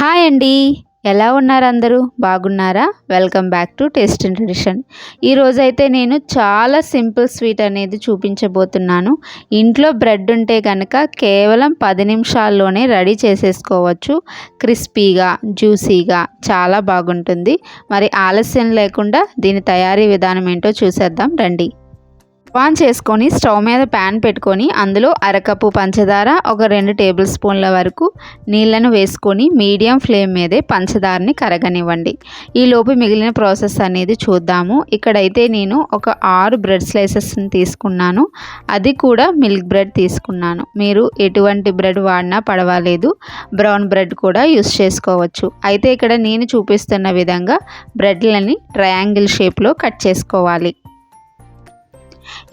Hi అండి. ఎలా ఉన్నారు అందరూ? బాగున్నారా? Welcome back to taste and tradition. ఈరోజైతే నేను చాలా సింపుల్ స్వీట్ అనేది చూపించబోతున్నాను. ఇంట్లో బ్రెడ్ ఉంటే కనుక కేవలం 10 నిమిషాల్లోనే రెడీ చేసేసుకోవచ్చు. క్రిస్పీగా, జ్యూసీగా చాలా బాగుంటుంది. మరి ఆలస్యం లేకుండా దీని తయారీ విధానం ఏంటో చూసేద్దాం రండి. ఆన్ చేసుకొని స్టవ్ మీద ప్యాన్ పెట్టుకొని అందులో అరకప్పు పంచదార, ఒక 2 టేబుల్ స్పూన్ల వరకు నీళ్ళను వేసుకొని మీడియం ఫ్లేమ్ మీదే పంచదారని కరగనివ్వండి. ఈలోపు మిగిలిన ప్రాసెస్ అనేది చూద్దాము. ఇక్కడైతే నేను ఒక 6 బ్రెడ్ స్లైసెస్ని తీసుకున్నాను. అది కూడా మిల్క్ బ్రెడ్ తీసుకున్నాను. మీరు ఎటువంటి బ్రెడ్ వాడినా పర్వాలేదు, బ్రౌన్ బ్రెడ్ కూడా యూస్ చేసుకోవచ్చు. అయితే ఇక్కడ నేను చూపిస్తున్న విధంగా బ్రెడ్లని ట్రయాంగిల్ షేప్లో కట్ చేసుకోవాలి.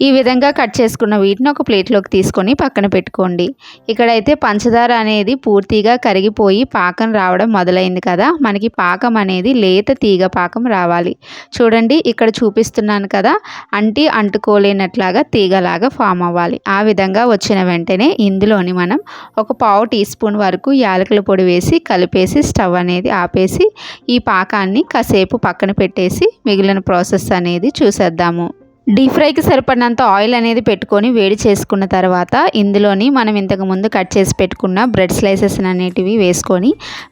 ఈ విధంగా కట్ చేసుకున్న వీటిని ఒక ప్లేట్లోకి తీసుకొని పక్కన పెట్టుకోండి. ఇక్కడైతే పంచదార అనేది పూర్తిగా కరిగిపోయి పాకం రావడం మొదలైంది కదా. మనకి పాకం అనేది లేత తీగ పాకం రావాలి. చూడండి ఇక్కడ చూపిస్తున్నాను కదా, అంటుకోలేనట్లాగా తీగలాగా ఫామ్ అవ్వాలి. ఆ విధంగా వచ్చిన వెంటనే ఇందులోని మనం ఒక పావు టీ స్పూన్ వరకు యాలకుల పొడి వేసి కలిపేసి స్టవ్ అనేది ఆపేసి ఈ పాకాన్ని కాసేపు పక్కన పెట్టేసి మిగిలిన ప్రాసెస్ అనేది చూసేద్దాము. డీప్ ఫ్రైకి సరిపడినంత ఆయిల్ అనేది పెట్టుకొని వేడి చేసుకున్న తర్వాత ఇందులోని మనం ఇంతకుముందు కట్ చేసి పెట్టుకున్న బ్రెడ్ స్లైసెస్ అనేటివి వేసుకొని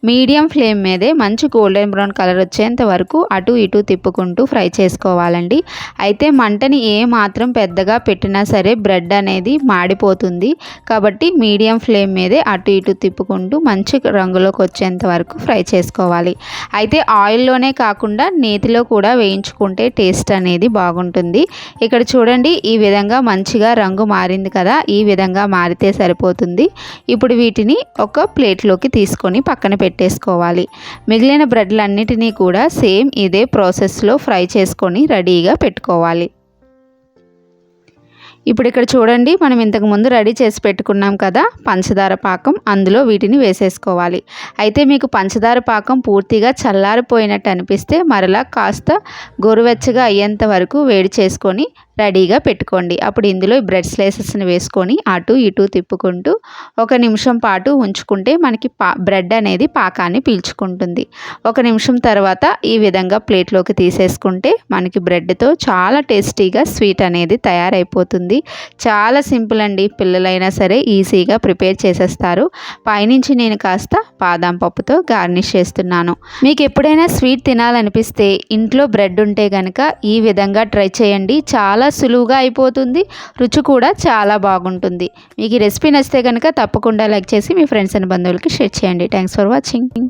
మీడియం ఫ్లేమ్ మీదే మంచి గోల్డెన్ బ్రౌన్ కలర్ వచ్చేంత వరకు అటు ఇటు తిప్పుకుంటూ ఫ్రై చేసుకోవాలండి. అయితే మంటని ఏ మాత్రం పెద్దగా పెట్టినా సరే బ్రెడ్ అనేది మాడిపోతుంది. కాబట్టి మీడియం ఫ్లేమ్ మీదే అటు ఇటు తిప్పుకుంటూ మంచి రంగులోకి వచ్చేంత వరకు ఫ్రై చేసుకోవాలి. అయితే ఆయిల్లోనే కాకుండా నేతిలో కూడా వేయించుకుంటే టేస్ట్ అనేది బాగుంటుంది. ఇక్కడ చూడండి ఈ విధంగా మంచిగా రంగు మారింది కదా, ఈ విధంగా మారితే సరిపోతుంది. ఇప్పుడు వీటిని ఒక ప్లేట్లోకి తీసుకొని పక్కన పెట్టేసుకోవాలి. మిగిలిన బ్రెడ్లన్నిటినీ కూడా సేమ్ ఇదే ప్రాసెస్లో ఫ్రై చేసుకొని రెడీగా పెట్టుకోవాలి. ఇప్పుడు ఇక్కడ చూడండి మనం ఇంతకుముందు రెడీ చేసి పెట్టుకున్నాం కదా పంచదార పాకం, అందులో వీటిని వేసేసుకోవాలి. అయితే మీకు పంచదార పాకం పూర్తిగా చల్లారిపోయినట్టు అనిపిస్తే మరలా కాస్త గోరువెచ్చగా అయ్యేంత వరకు వేడి చేసుకొని రెడీగా పెట్టుకోండి. అప్పుడు ఇందులో బ్రెడ్ స్లైసెస్ని వేసుకొని అటు ఇటు తిప్పుకుంటూ 1 నిమిషం పాటు ఉంచుకుంటే మనకి బ్రెడ్ అనేది పాకాన్ని పీల్చుకుంటుంది. 1 నిమిషం తర్వాత ఈ విధంగా ప్లేట్లోకి తీసేసుకుంటే మనకి బ్రెడ్తో చాలా టేస్టీగా స్వీట్ అనేది తయారైపోతుంది. చాలా సింపుల్ అండి, పిల్లలైనా సరే ఈజీగా ప్రిపేర్ చేసేస్తారు. పైనుంచి నేను కాస్త బాదం పప్పుతో గార్నిష్ చేస్తున్నాను. మీకు ఎప్పుడైనా స్వీట్ తినాలనిపిస్తే ఇంట్లో బ్రెడ్ ఉంటే కనుక ఈ విధంగా ట్రై చేయండి. చాలా సులువుగా అయిపోతుంది, రుచి కూడా చాలా బాగుంటుంది. మీకు ఈ రెసిపీ నచ్చితే కనుక తప్పకుండా లైక్ చేసి మీ ఫ్రెండ్స్ అండ్ బంధువులకి షేర్ చేయండి. Thanks for watching.